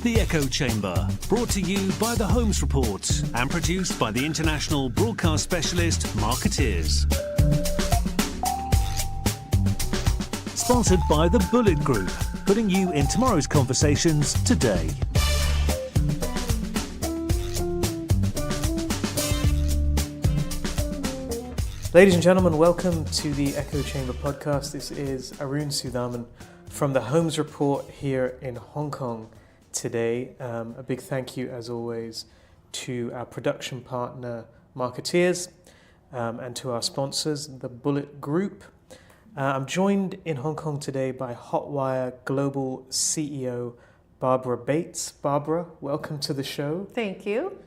The Echo Chamber, brought to you by the Holmes Report and produced by the international broadcast specialist Marketeers. Sponsored by the Bullet Group, putting you in tomorrow's conversations today. Ladies and gentlemen, welcome to the Echo Chamber podcast. This is Arun Sudhaman from the Holmes Report here in Hong Kong today. A big thank you, as always, to our production partner, Marketeers, and to our sponsors, the Bullet Group. I'm joined in Hong Kong today by Hotwire Global CEO Barbara Bates. Barbara, welcome to the show. Thank you.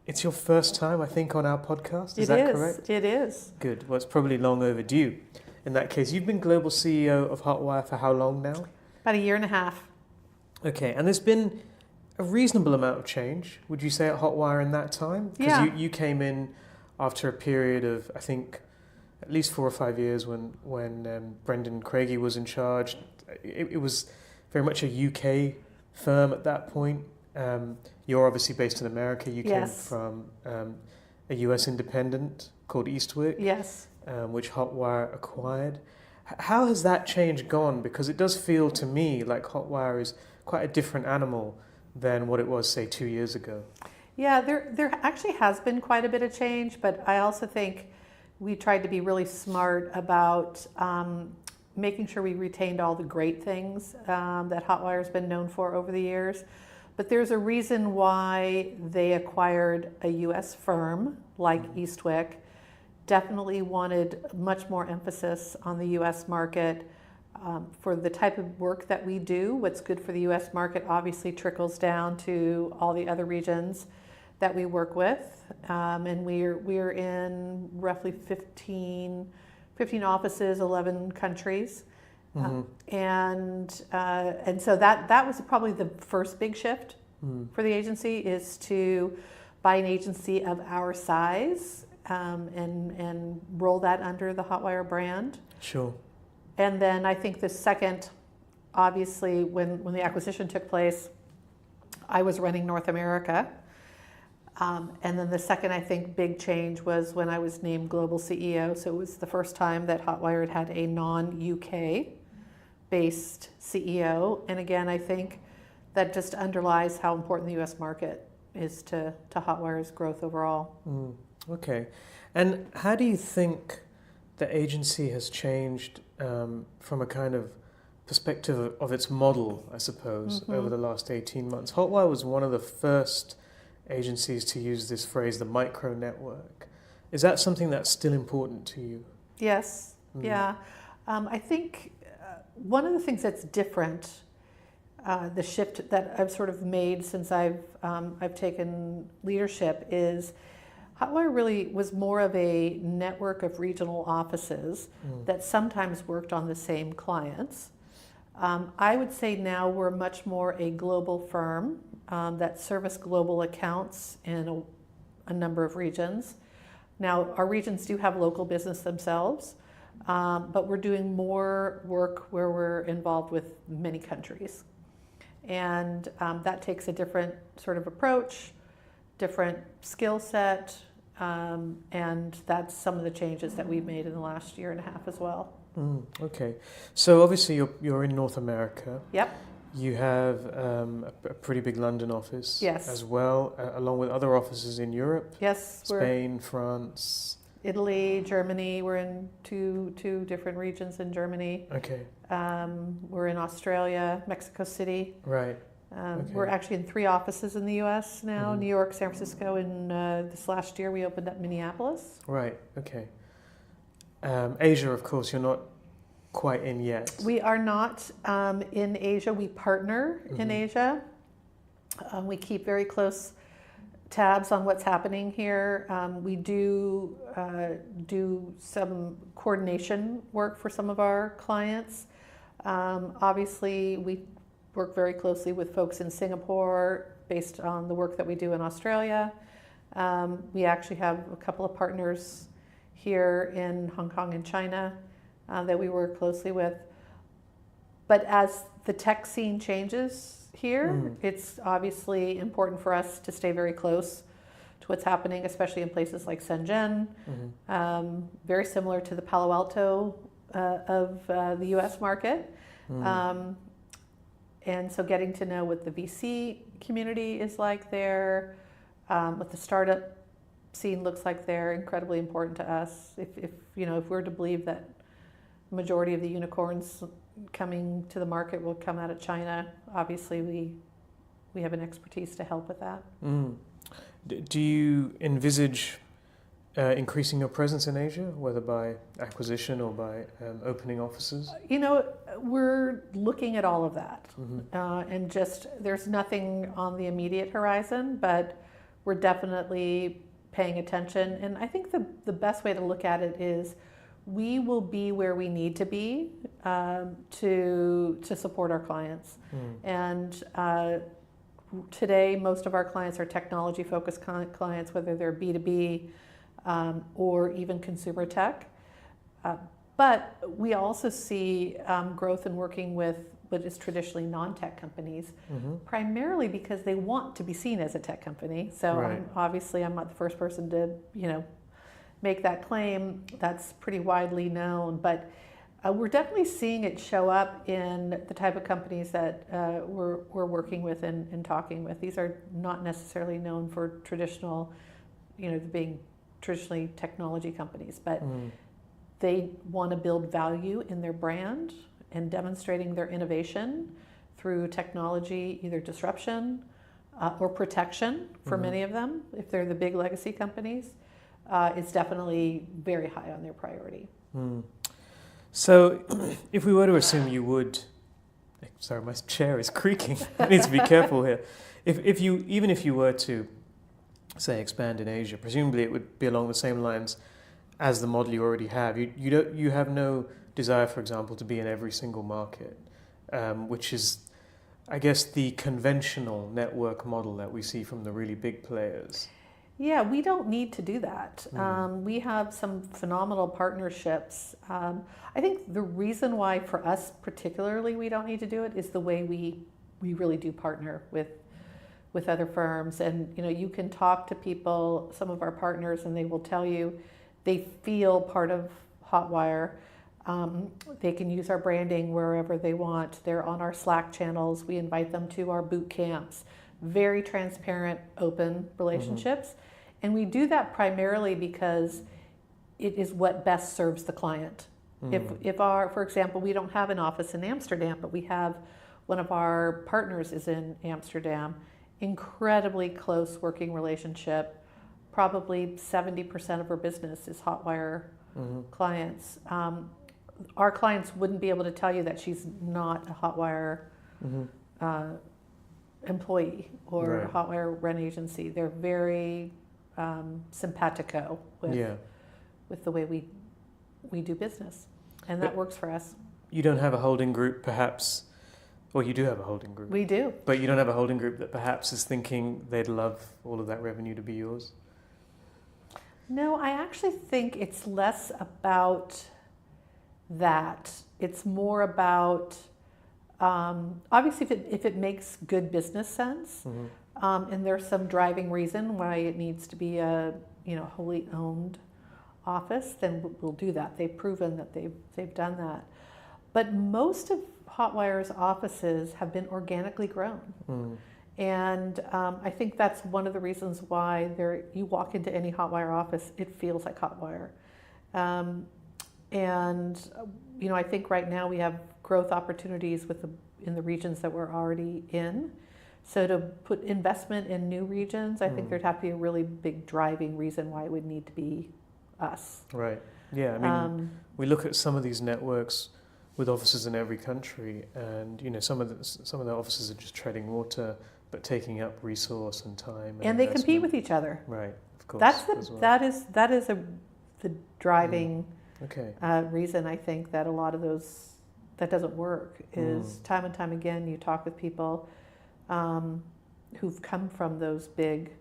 It's your first time, I think, on our podcast. Is that correct? It is. Good. Well, it's probably long overdue. In that case, you've been global CEO of Hotwire for how long now? About a year and a half. Okay, and there's been a reasonable amount of change, would you say, at Hotwire in that time? Yeah. Because you came in after a period of, I think, at least 4 or 5 years when Brendan Craigie was in charge. It was very much a UK firm at that point. You're obviously based in America. You came from a US independent called Eastwick, which Hotwire acquired. How has that change gone? Because it does feel to me like Hotwire is quite a different animal than what it was, say, 2 years ago. Yeah, there actually has been quite a bit of change, but I also think we tried to be really smart about making sure we retained all the great things that Hotwire has been known for over the years. But there's a reason why they acquired a U.S. firm like Eastwick. Definitely wanted much more emphasis on the U.S. market. For the type of work that we do, what's good for the U.S. market obviously trickles down to all the other regions that we work with. And we're in roughly 15 offices, 11 countries. Mm-hmm. And so that was probably the first big shift for the agency, is to buy an agency of our size and roll that under the Hotwire brand. Sure. And then I think the second, obviously, when the acquisition took place, I was running North America. And then the second, I think, big change was when I was named global CEO. So it was the first time that Hotwire had a non-UK based CEO. And again, I think that just underlies how important the U.S. market is to Hotwire's growth overall. Okay. And how do you think the agency has changed from a kind of perspective of its model, I suppose, over the last 18 months? Hotwire was one of the first agencies to use this phrase, the micro network. Is that something that's still important to you? Yes. Yeah. I think one of the things that's different, the shift that I've sort of made since I've taken leadership, is Hotwire really was more of a network of regional offices that sometimes worked on the same clients. I would say now we're much more a global firm that service global accounts in a number of regions. Now, our regions do have local business themselves, but we're doing more work where we're involved with many countries. And that takes a different sort of approach, different skill set, and that's some of the changes that we've made in the last year and a half as well. Okay. So obviously you're in North America. Yep. You have a pretty big London office as well, along with other offices in Europe. Yes. Spain, France. Italy, Germany. We're in two different regions in Germany. Okay. We're in Australia, Mexico City. Right. We're actually in 3 offices in the U.S. now, New York, San Francisco, and this last year we opened up Minneapolis. Right, okay. Asia, of course, you're not quite in yet. We are not in Asia. We partner in Asia. We keep very close tabs on what's happening here. We do some coordination work for some of our clients. Obviously, we work very closely with folks in Singapore based on the work that we do in Australia. We actually have a couple of partners here in Hong Kong and China that we work closely with. But as the tech scene changes here. It's obviously important for us to stay very close to what's happening, especially in places like Shenzhen, very similar to the Palo Alto of the US market. And so getting to know what the VC community is like there, what the startup scene looks like there, incredibly important to us. If we're to believe that the majority of the unicorns coming to the market will come out of China, obviously we have an expertise to help with that. Do you envisage increasing your presence in Asia, whether by acquisition or by opening offices? We're looking at all of that. And just, there's nothing on the immediate horizon, but we're definitely paying attention. And I think the best way to look at it is we will be where we need to be to support our clients. And today, most of our clients are technology-focused clients, whether they're B2B or even consumer tech. But we also see growth in working with what is traditionally non-tech companies, primarily because they want to be seen as a tech company. So Right. I'm not the first person to make that claim. That's pretty widely known, but we're definitely seeing it show up in the type of companies that we're working with and talking with. These are not necessarily known for traditional, being traditionally technology companies, but they want to build value in their brand and demonstrating their innovation through technology, either disruption or protection for many of them, if they're the big legacy companies. It's definitely very high on their priority. So, if we were to assume you would, sorry, my chair is creaking. I need to be careful here. Even if you were to, say, expand in Asia, presumably it would be along the same lines as the model you already have. You have no desire, for example, to be in every single market, which is, I guess, the conventional network model that we see from the really big players. Yeah, we don't need to do that. We have some phenomenal partnerships. I think the reason why for us particularly we don't need to do it is the way we really do partner with other firms. And you can talk to people, some of our partners, and they will tell you they feel part of Hotwire. They can use our branding wherever they want. They're on our Slack channels. We invite them to our boot camps. Very transparent, open relationships. And we do that primarily because it is what best serves the client. If for example, we don't have an office in Amsterdam, but we have one of our partners is in Amsterdam, incredibly close working relationship. Probably 70% of her business is Hotwire clients. Our clients wouldn't be able to tell you that she's not a Hotwire employee or a Hotwire rent agency. They're very simpatico with the way we do business, and that works for us. You don't have a holding group, perhaps, or you do have a holding group. We do. But you don't have a holding group that perhaps is thinking they'd love all of that revenue to be yours? No, I actually think it's less about that. It's more about, obviously if it makes good business sense, and there's some driving reason why it needs to be a wholly owned office, then we'll do that. They've proven that they've done that. But most of Hotwire's offices have been organically grown. And I think that's one of the reasons why you walk into any Hotwire office, it feels like Hotwire. And I think right now we have growth opportunities in the regions that we're already in. So to put investment in new regions, I think there'd have to be a really big driving reason why it would need to be us. Right. Yeah. I mean, we look at some of these networks with offices in every country, and some of the offices are just treading water, but taking up resource and time. And they compete with each other. Right. Of course. That is the driving reason I think that a lot of those that doesn't work is time and time again you talk with people who've come from those big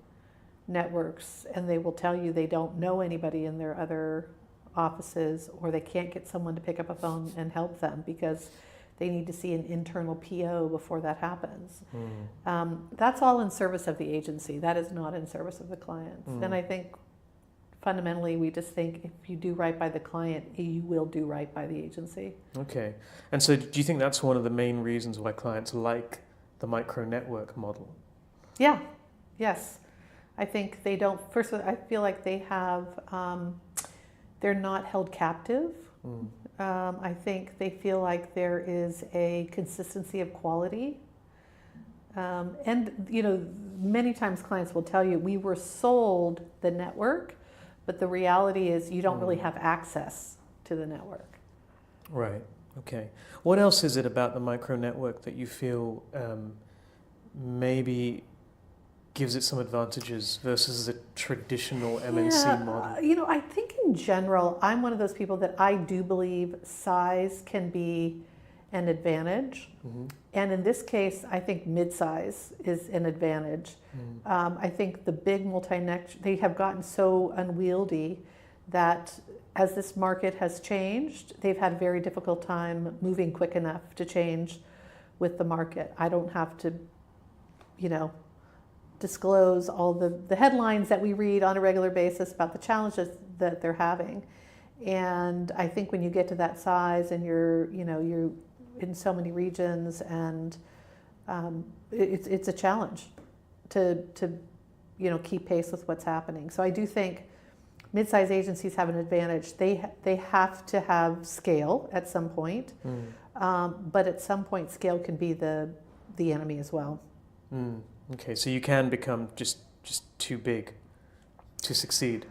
networks, and they will tell you they don't know anybody in their other offices, or they can't get someone to pick up a phone and help them because they need to see an internal PO before that happens. That's all in service of the agency. That is not in service of the clients. And I think fundamentally we just think if you do right by the client, you will do right by the agency. Okay. And so do you think that's one of the main reasons why clients like the micro network model? Yeah. Yes. I think they don't, first of all, I feel like they have, they're not held captive. I think they feel like there is a consistency of quality. And, you know, many times clients will tell you, we were sold the network, but the reality is you don't really have access to the network. Right. Okay. What else is it about the micro network that you feel maybe gives it some advantages versus the traditional MNC model? You know, I think in general, I'm one of those people that I do believe size can be an advantage. And in this case, I think midsize is an advantage. I think the big multinational, they have gotten so unwieldy that as this market has changed, they've had a very difficult time moving quick enough to change with the market. I don't have to, you know, disclose all the headlines that we read on a regular basis about the challenges that they're having. And I think when you get to that size and you're in so many regions, and it's a challenge to keep pace with what's happening. So I do think mid-size agencies have an advantage. They have to have scale at some point, but at some point scale can be the enemy as well. Okay, so you can become just too big to succeed.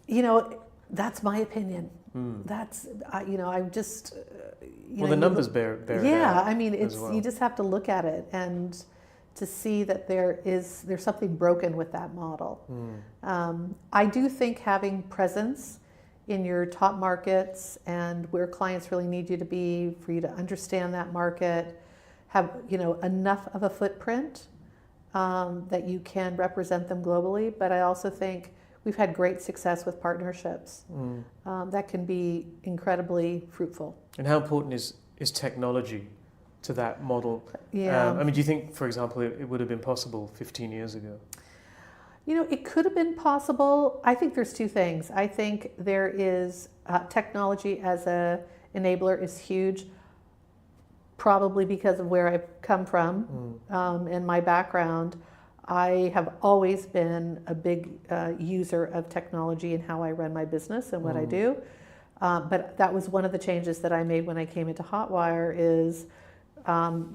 You know, that's my opinion. That's I'm just. The numbers bear yeah, it I mean, it's well. You just have to look at it and to see that there's something broken with that model. I do think having presence in your top markets and where clients really need you to be, for you to understand that market, have enough of a footprint that you can represent them globally. But I also think we've had great success with partnerships that can be incredibly fruitful. And how important is technology to that model? Yeah. I mean, do you think, for example, it would have been possible 15 years ago? You know, it could have been possible. I think there's two things. I think there is technology as a enabler is huge, probably because of where I've come from and my background. I have always been a big user of technology in how I run my business and what I do. But that was one of the changes that I made when I came into Hotwire is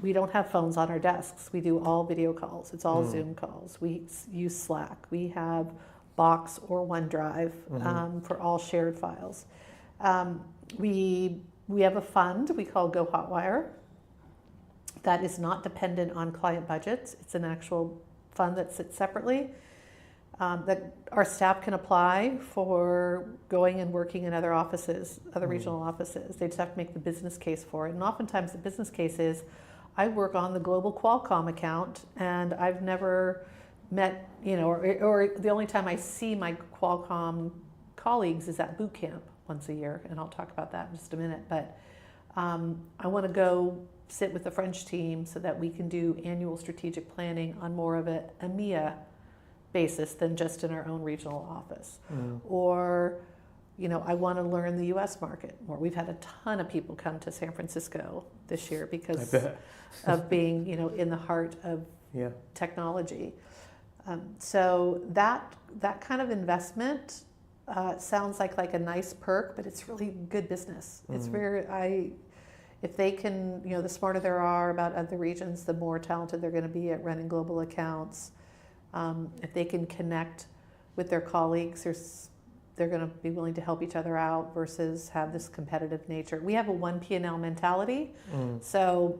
we don't have phones on our desks. We do all video calls. It's all Zoom calls. We use Slack. We have Box or OneDrive for all shared files. We have a fund we call Go Hotwire that is not dependent on client budgets. It's an actual fund that sits separately that our staff can apply for going and working in other offices, other regional offices. They just have to make the business case for it. And oftentimes the business case is, I work on the global Qualcomm account and I've never met, or the only time I see my Qualcomm colleagues is at boot camp once a year. And I'll talk about that in just a minute. But I want to go sit with the French team so that we can do annual strategic planning on more of a EMEA basis than just in our own regional office. Or, I want to learn the US market more. We've had a ton of people come to San Francisco this year because of being, in the heart of technology. So that kind of investment sounds like a nice perk, but it's really good business. It's if they can, the smarter there are about other regions, the more talented they're going to be at running global accounts. If they can connect with their colleagues, they're going to be willing to help each other out versus have this competitive nature. We have a one P&L mentality, so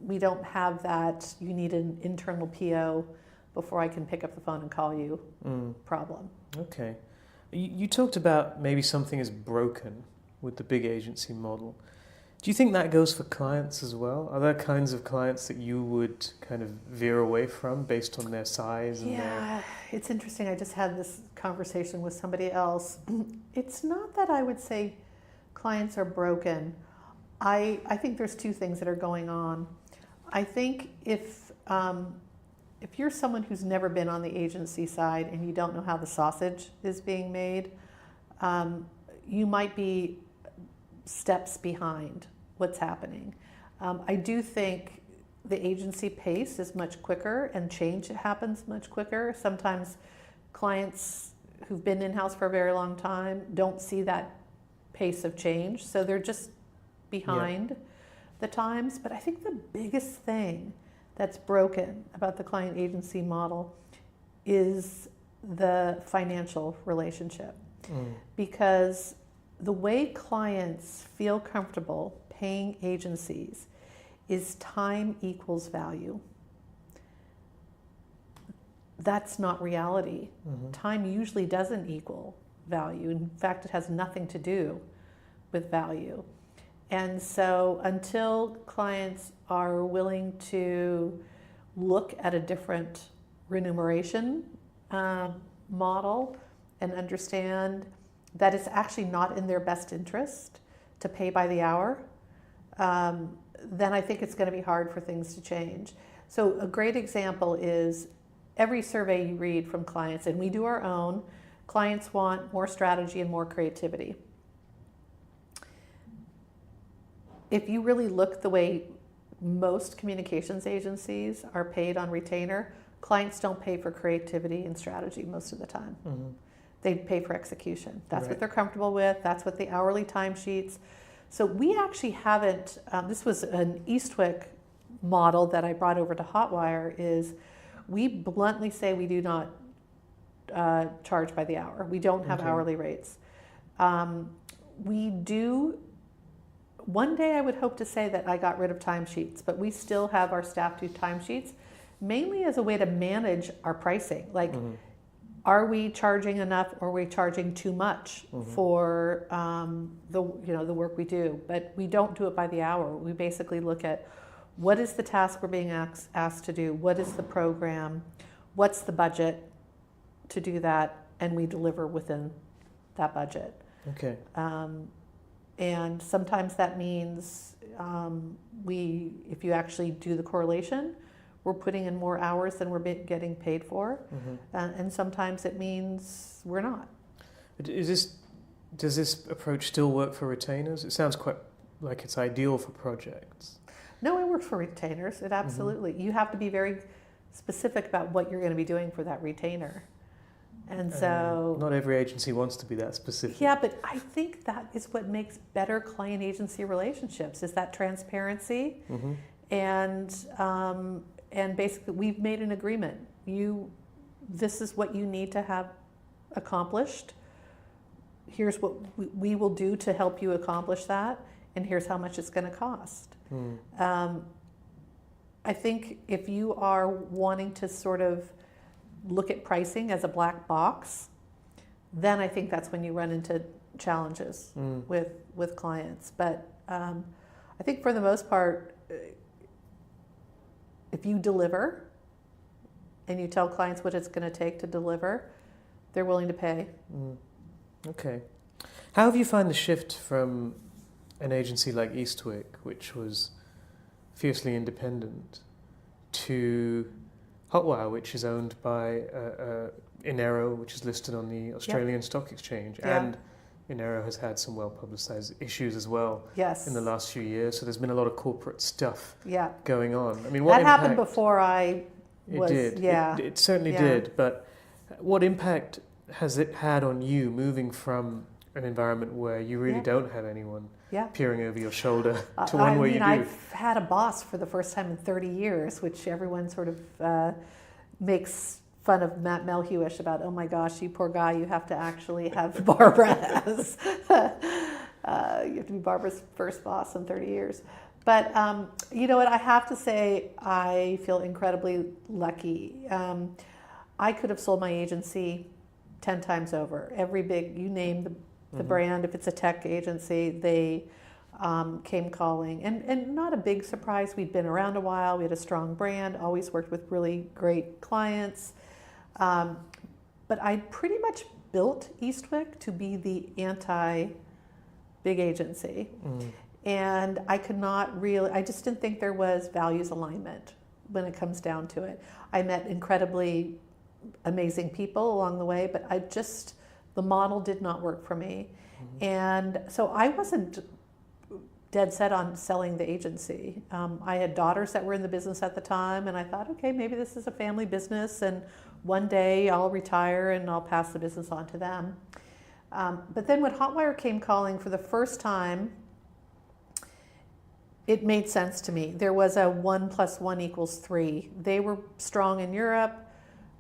we don't have that you need an internal PO before I can pick up the phone and call you problem. Okay. You talked about maybe something is broken with the big agency model. Do you think that goes for clients as well? Are there kinds of clients that you would kind of veer away from based on their size? And it's interesting. I just had this conversation with somebody else. It's not that I would say clients are broken. I think there's two things that are going on. I think if you're someone who's never been on the agency side and you don't know how the sausage is being made, you might be steps behind what's happening. I do think the agency pace is much quicker and change happens much quicker. Sometimes clients who've been in-house for a very long time don't see that pace of change, so they're just behind the times. But I think the biggest thing that's broken about the client agency model is the financial relationship. Because the way clients feel comfortable paying agencies is time equals value. That's not reality. Time usually doesn't equal value. In fact, it has nothing to do with value. And so until clients are willing to look at a different remuneration model and understand that it's actually not in their best interest to pay by the hour, then I think it's going to be hard for things to change. So a great example is every survey you read from clients, and we do our own, clients want more strategy and more creativity. If you really look the way most communications agencies are paid on retainer, clients don't pay for creativity and strategy most of the time. They pay for execution. That's what they're comfortable with. That's what the hourly timesheets. So we actually haven't, this was an Eastwick model that I brought over to Hotwire, is we bluntly say we do not charge by the hour. We don't have hourly rates. We do, one day I would hope to say that I got rid of timesheets, but we still have our staff do timesheets, mainly as a way to manage our pricing. Like, are we charging enough or are we charging too much for the work we do? But we don't do it by the hour. We basically look at what is the task we're being asked to do, what is the program, what's the budget to do that, and we deliver within that budget. Okay. And sometimes that means if you actually do the correlation, we're putting in more hours than we're getting paid for. And sometimes it means we're not. Does this approach still work for retainers? It sounds quite like it's ideal for projects. No, it works for retainers. It absolutely. You have to be very specific about what you're going to be doing for that retainer. And so not every agency wants to be that specific. Yeah, but I think that is what makes better client agency relationships, is that transparency. And basically we've made an agreement. This is what you need to have accomplished. Here's what we will do to help you accomplish that, and here's how much it's going to cost. I think if you are wanting to sort of look at pricing as a black box, then I think that's when you run into challenges with clients. But I think for the most part, if you deliver and you tell clients what it's going to take to deliver, they're willing to pay. Okay. How have you found the shift from an agency like Eastwick, which was fiercely independent, to Hotwire, which is owned by Inero, which is listed on the Australian Stock Exchange, and Inero has had some well-publicised issues as well in the last few years. So there's been a lot of corporate stuff going on. I mean, what that impact, happened before I was. It did. It certainly did. But what impact has it had on you moving from an environment where you really don't have anyone peering over your shoulder to one where you do? I've had a boss for the first time in 30 years, which everyone sort of makes fun of Matt Melhuish about, oh my gosh, you poor guy, you have to actually have Barbara as, you have to be Barbara's first boss in 30 years. But you know what, I have to say, I feel incredibly lucky. I could have sold my agency 10 times over. Every big, you name the brand, if it's a tech agency, they came calling. And not a big surprise, we'd been around a while, we had a strong brand, always worked with really great clients. But I pretty much built Eastwick to be the anti-big agency. And I just didn't think there was values alignment when it comes down to it. I met incredibly amazing people along the way, but the model did not work for me. Mm-hmm. And so I wasn't dead set on selling the agency. I had daughters that were in the business at the time, and I thought, okay, maybe this is a family business, and one day I'll retire and I'll pass the business on to them. But then when Hotwire came calling for the first time, it made sense to me. There was a 1 + 1 = 3. They were strong in Europe.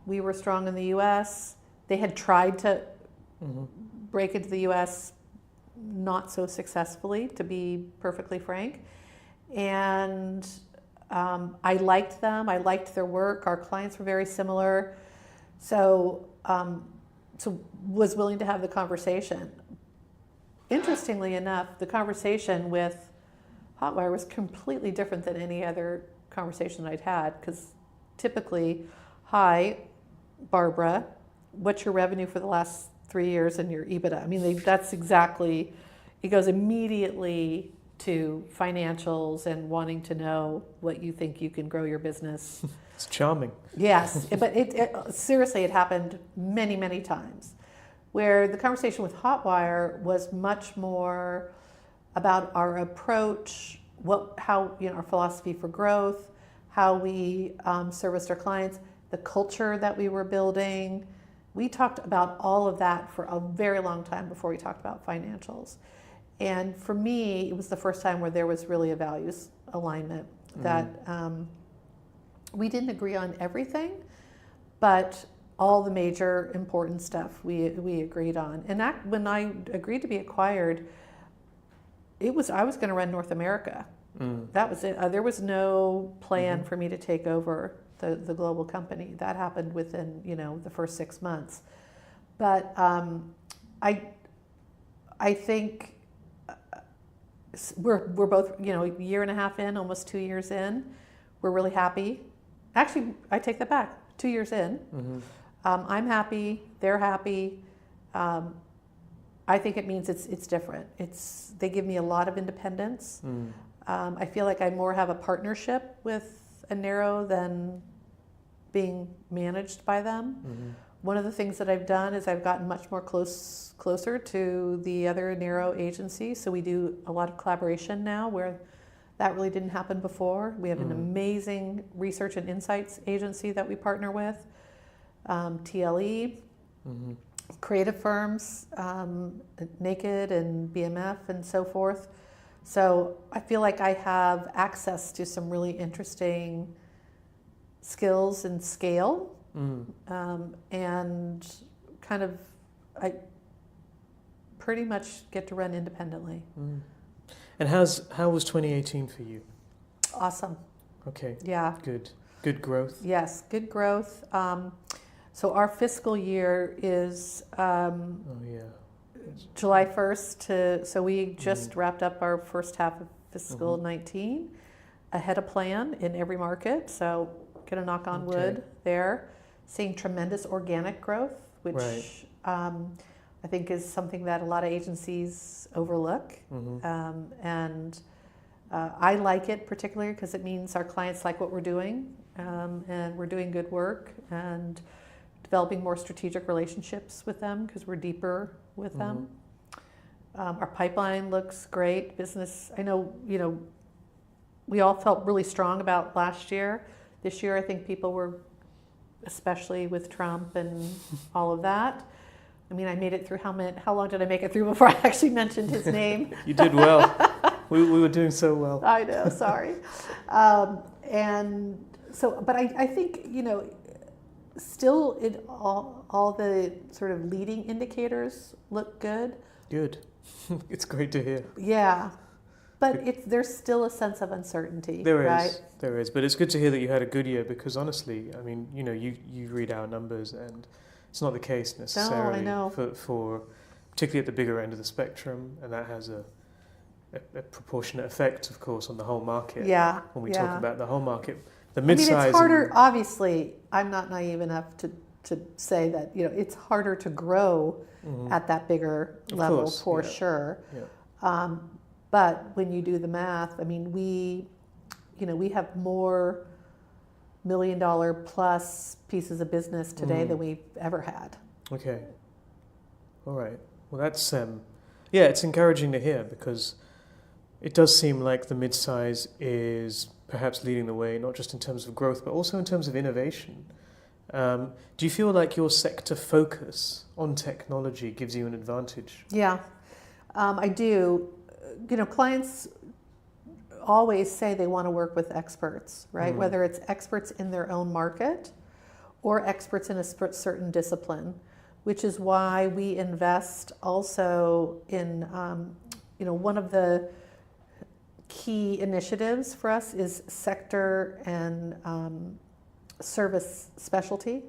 We were strong in the U.S. They had tried to break into the U.S., not so successfully, to be perfectly frank. And I liked them. I liked their work. Our clients were very similar. So was willing to have the conversation. Interestingly enough, the conversation with Hotwire was completely different than any other conversation I'd had, because typically, hi, Barbara, what's your revenue for the last 3 years and your EBITDA? I mean, that's exactly, it goes immediately to financials and wanting to know what you think you can grow your business. It's charming. Yes, but seriously, it happened many, many times, where the conversation with Hotwire was much more about our approach, how our philosophy for growth, how we serviced our clients, the culture that we were building. We talked about all of that for a very long time before we talked about financials. And for me, it was the first time where there was really a values alignment, that we didn't agree on everything, but all the major important stuff we agreed on. And when I agreed to be acquired, I was going to run North America. That was it. There was no plan for me to take over the global company. That happened within the first 6 months. But I think we're both a year and a half in, almost 2 years in. We're really happy. Actually, I take that back. 2 years in, I'm happy. They're happy. I think it means it's different. They give me a lot of independence. I feel like I more have a partnership with Anero than being managed by them. One of the things that I've done is I've gotten much more closer to the other Anero agency. So we do a lot of collaboration now, where that really didn't happen before. We have an amazing research and insights agency that we partner with, TLE. Creative firms, Naked and BMF and so forth. So I feel like I have access to some really interesting skills and scale, and kind of I pretty much get to run independently. And how was 2018 for you? Awesome. Okay. Yeah. Good growth. Yes, good growth. So our fiscal year is July 1st so we just wrapped up our first half of fiscal 19 ahead of plan in every market. So gonna knock on wood there. Seeing tremendous organic growth, which I think is something that a lot of agencies overlook. And I like it particularly because it means our clients like what we're doing, and we're doing good work and developing more strategic relationships with them because we're deeper with them. Our pipeline looks great. Business, I know, we all felt really strong about last year. This year, I think people were, especially with Trump and all of that. I mean, I made it through how long did I make it through before I actually mentioned his name? You did well. We were doing so well. I know, sorry. And so, but I think, still all the sort of leading indicators look good. Good. It's great to hear. Yeah. But there's still a sense of uncertainty, There right? There is. But it's good to hear that you had a good year because honestly, I mean, you read our numbers and it's not the case necessarily for particularly at the bigger end of the spectrum, and that has a proportionate effect, of course, on the whole market. Yeah. When we talk about the whole market. The I mean, midsize. it's harder, obviously, I'm not naive enough to say that, it's harder to grow at that bigger level for sure. Yeah. But when you do the math, I mean, we have more $1 million plus pieces of business today than we've ever had. Okay. All right. Well, that's yeah, it's encouraging to hear, because it does seem like the midsize is perhaps leading the way, not just in terms of growth, but also in terms of innovation. Do you feel like your sector focus on technology gives you an advantage? Yeah, I do. Clients always say they want to work with experts, right? Whether it's experts in their own market or experts in a certain discipline, which is why we invest also in, one of the key initiatives for us is sector and service specialty.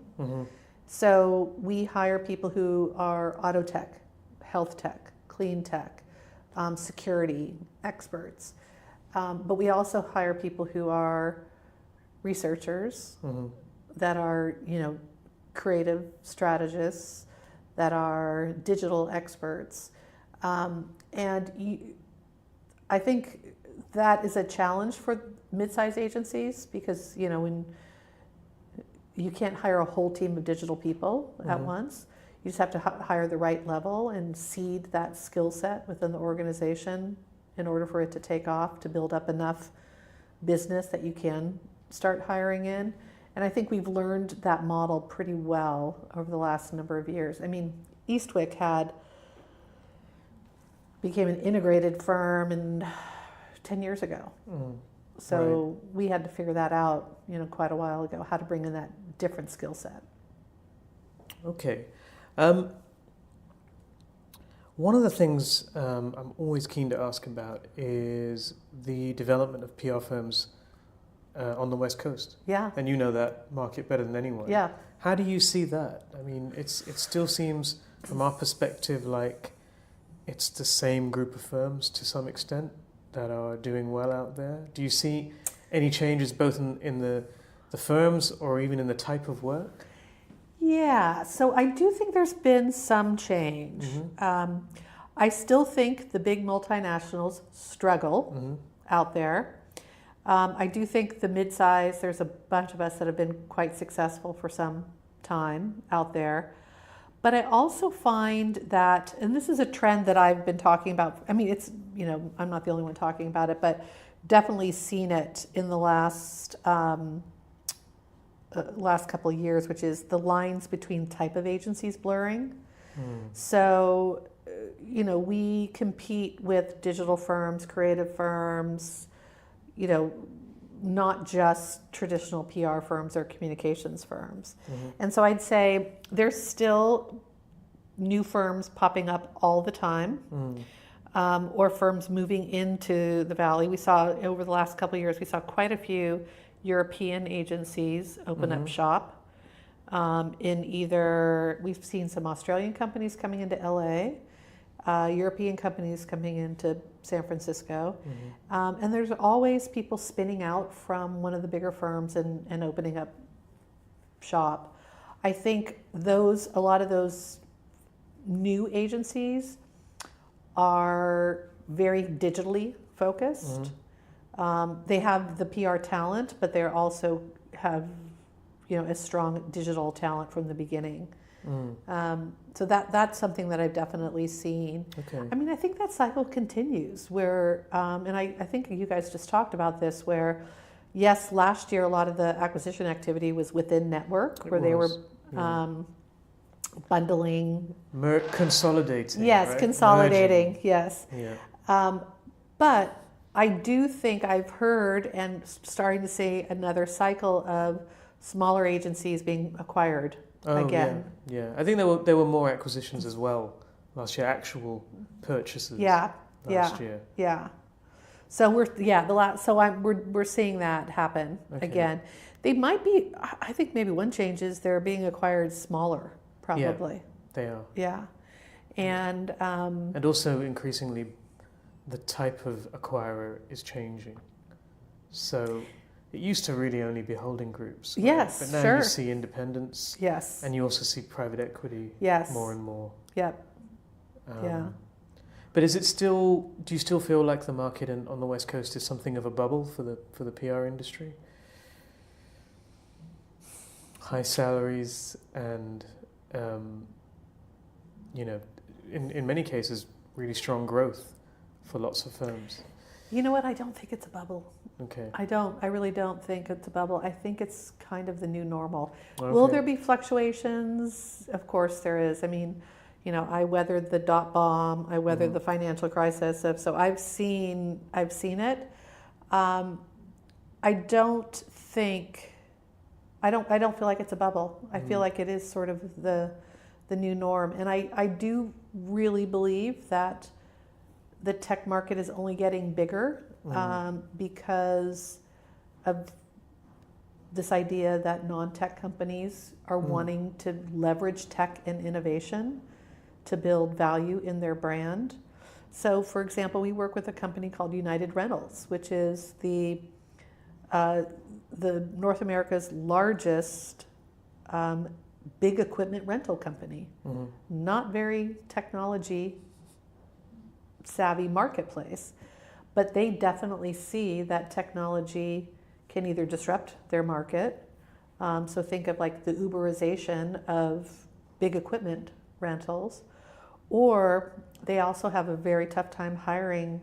So we hire people who are auto tech, health tech, clean tech, security experts. But we also hire people who are researchers, that are, creative strategists, that are digital experts. I think that is a challenge for mid-sized agencies, because, when you can't hire a whole team of digital people at once. You just have to hire the right level and seed that skill set within the organization in order for it to take off, to build up enough business that you can start hiring in. And I think we've learned that model pretty well over the last number of years. I mean, Eastwick became an integrated firm 10 years ago. So we had to figure that out, quite a while ago, how to bring in that different skill set. Okay. One of the things I'm always keen to ask about is the development of PR firms on the West Coast. Yeah. And you know that market better than anyone. Yeah. How do you see that? I mean, it still seems, from our perspective, like it's the same group of firms to some extent that are doing well out there. Do you see any changes both in the firms or even in the type of work? Yeah, so I do think there's been some change. I still think the big multinationals struggle out there. I do think the mid-size, there's a bunch of us that have been quite successful for some time out there. But I also find that, and this is a trend that I've been talking about, I mean, it's, I'm not the only one talking about it, but definitely seen it in the last couple of years, which is the lines between type of agencies blurring. So, we compete with digital firms, creative firms, not just traditional PR firms or communications firms. And so I'd say there's still new firms popping up all the time, or firms moving into the Valley. We saw over the last couple of years, we saw quite a few European agencies open up shop. We've seen some Australian companies coming into LA, European companies coming into San Francisco. And there's always people spinning out from one of the bigger firms and opening up shop. I think a lot of those new agencies are very digitally focused. They have the PR talent, but they also have, a strong digital talent from the beginning. So that's something that I've definitely seen. Okay. I mean, I think that cycle continues where, and I think you guys just talked about this, where, yes, last year a lot of the acquisition activity was within network, where they were bundling. Consolidating. Yes, right? consolidating, Merging. yes. Yeah. But I do think I've heard and starting to see another cycle of smaller agencies being acquired again. Yeah. I think there were more acquisitions as well last year, actual purchases. Last year. Yeah. So we're seeing that happen again. They might be. I think maybe one change is they're being acquired smaller, probably. Yeah, they are. Yeah, and also increasingly, the type of acquirer is changing. So it used to really only be holding groups. Right? Yes, but now sure. you see independents. Yes. And you also see private equity. Yes. More and more. Yep. Yeah. But is it still? Do you still feel like the market on the West Coast is something of a bubble for the PR industry? High salaries and in many cases really strong growth for lots of firms. You know what? I don't think it's a bubble. Okay. I really don't think it's a bubble. I think it's kind of the new normal. Okay. Will there be fluctuations? Of course there is. I mean, I weathered the dot bomb. I weathered the financial crisis. So I've seen it. I don't feel like it's a bubble. I feel like it is sort of the new norm. And I do really believe that the tech market is only getting bigger because of this idea that non-tech companies are wanting to leverage tech and innovation to build value in their brand. So, for example, we work with a company called United Rentals, which is the North America's largest big equipment rental company. Not very technology savvy marketplace, but they definitely see that technology can either disrupt their market. So think of like the Uberization of big equipment rentals, or they also have a very tough time hiring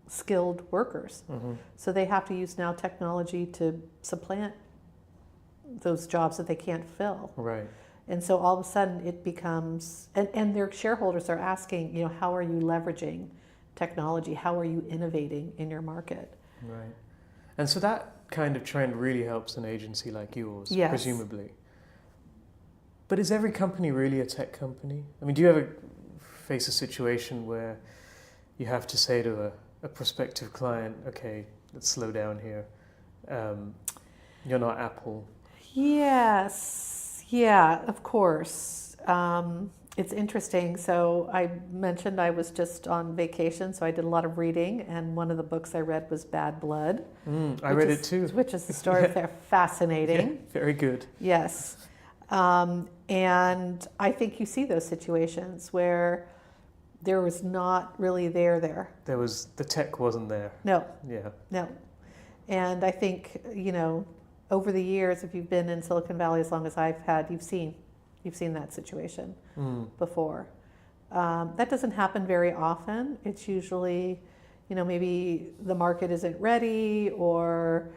skilled workers. So they have to use now technology to supplant those jobs that they can't fill. Right. And so all of a sudden it becomes, and their shareholders are asking, how are you leveraging technology? How are you innovating in your market? Right. And so that kind of trend really helps an agency like yours, Yes. presumably. But is every company really a tech company? I mean, do you ever face a situation where you have to say to a prospective client, okay, let's slow down here. You're not Apple. Yes. Yeah, of course. It's interesting. So I mentioned I was just on vacation, so I did a lot of reading, and one of the books I read was Bad Blood. I read it too. Which is the story of fascinating. Yeah, very good. Yes. And I think you see those situations where there was not really there. The tech wasn't there. No. Yeah. No. And I think, over the years, if you've been in Silicon Valley as long as I've had, you've seen that situation before. That doesn't happen very often. It's usually, maybe the market isn't ready, or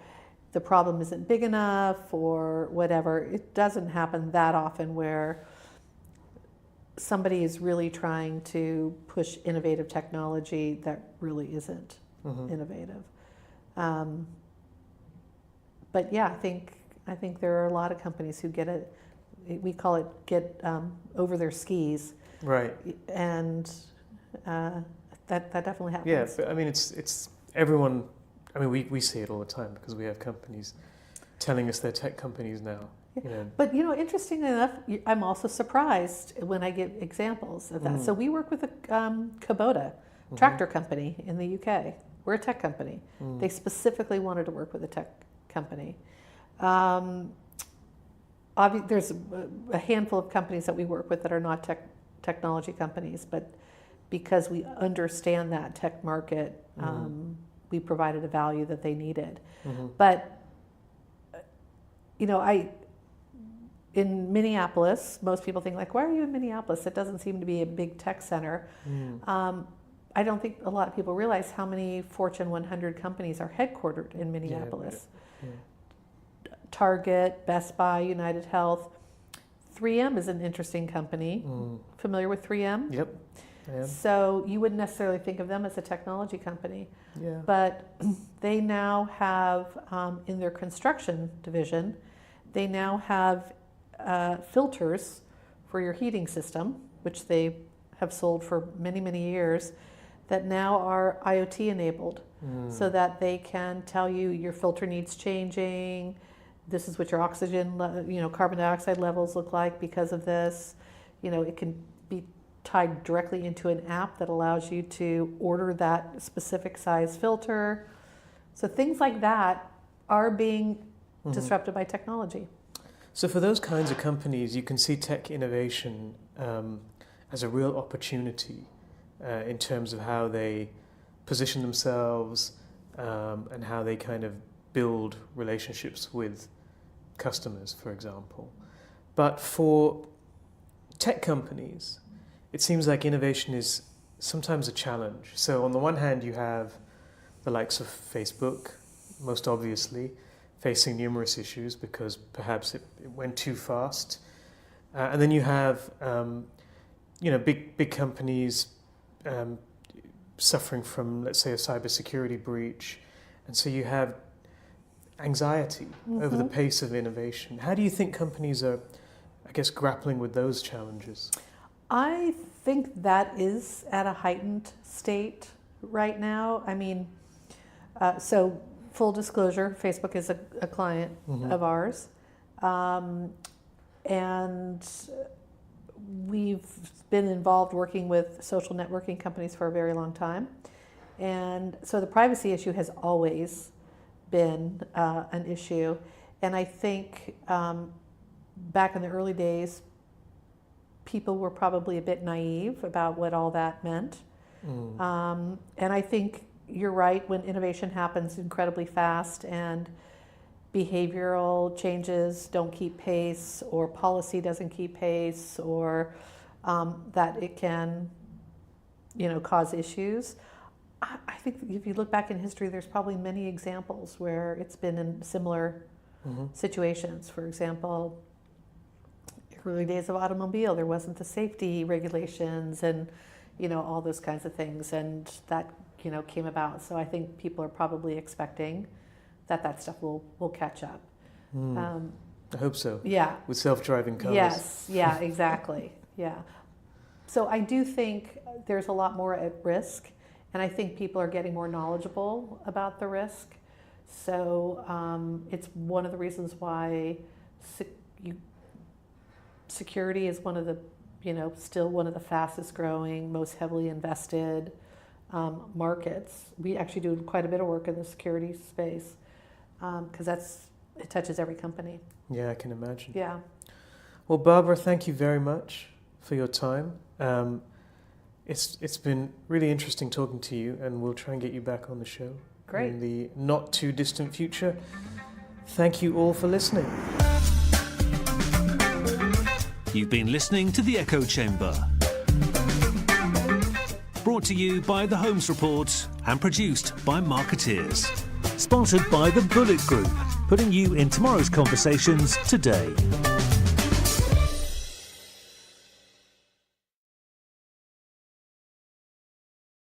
the problem isn't big enough, or whatever. It doesn't happen that often where somebody is really trying to push innovative technology that really isn't innovative. But yeah, I think there are a lot of companies who get it. We call it get over their skis. Right. And that definitely happens. Yeah, but I mean, it's everyone. I mean, we see it all the time because we have companies telling us they're tech companies now. But interestingly enough, I'm also surprised when I get examples of that. So we work with a Kubota tractor company in the UK. We're a tech company. They specifically wanted to work with a tech company. There's a handful of companies that we work with that are not technology companies, but because we understand that tech market, we provided a value that they needed. But in Minneapolis, most people think like, why are you in Minneapolis? It doesn't seem to be a big tech center. I don't think a lot of people realize how many Fortune 100 companies are headquartered in Minneapolis. Yeah. Target, Best Buy, United Health. 3M is an interesting company. Familiar with 3M? Yep. So you wouldn't necessarily think of them as a technology company. Yeah. But they now have, in their construction division, they now have filters for your heating system, which they have sold for many, many years, that now are IoT enabled, so that they can tell you your filter needs changing. This is what your oxygen, carbon dioxide levels look like because of this. It can be tied directly into an app that allows you to order that specific size filter. So things like that are being disrupted by technology. So for those kinds of companies, you can see tech innovation as a real opportunity in terms of how they position themselves and how they kind of build relationships with customers, for example. But for tech companies, it seems like innovation is sometimes a challenge. So on the one hand, you have the likes of Facebook, most obviously, facing numerous issues because perhaps it went too fast. And then you have, big companies suffering from, let's say, a cybersecurity breach. And so you have anxiety over the pace of innovation. How do you think companies are, I guess, grappling with those challenges? I think that is at a heightened state right now. I mean, so full disclosure, Facebook is a client of ours. And we've been involved working with social networking companies for a very long time. And so the privacy issue has always been an issue. And I think back in the early days, people were probably a bit naive about what all that meant. And I think you're right, when innovation happens incredibly fast and behavioral changes don't keep pace, or policy doesn't keep pace, or that it can, cause issues. I think if you look back in history, there's probably many examples where it's been in similar situations. For example, early days of automobile, there wasn't the safety regulations and, all those kinds of things. And that, came about. So I think people are probably expecting that stuff will catch up. I hope so. Yeah. With self-driving cars. Yes. Yeah, exactly. Yeah. So I do think there's a lot more at risk, and I think people are getting more knowledgeable about the risk. So it's one of the reasons why security is one of the, still one of the fastest growing, most heavily invested markets. We actually do quite a bit of work in the security space because it touches every company. Yeah, I can imagine. Yeah. Well, Barbara, thank you very much for your time. It's been really interesting talking to you, and we'll try and get you back on the show Great. in the not too distant future. Thank you all for listening. You've been listening to The Echo Chamber. Brought to you by The Holmes Report and produced by Marketeers. Sponsored by the Bullet Group, putting you in tomorrow's conversations today.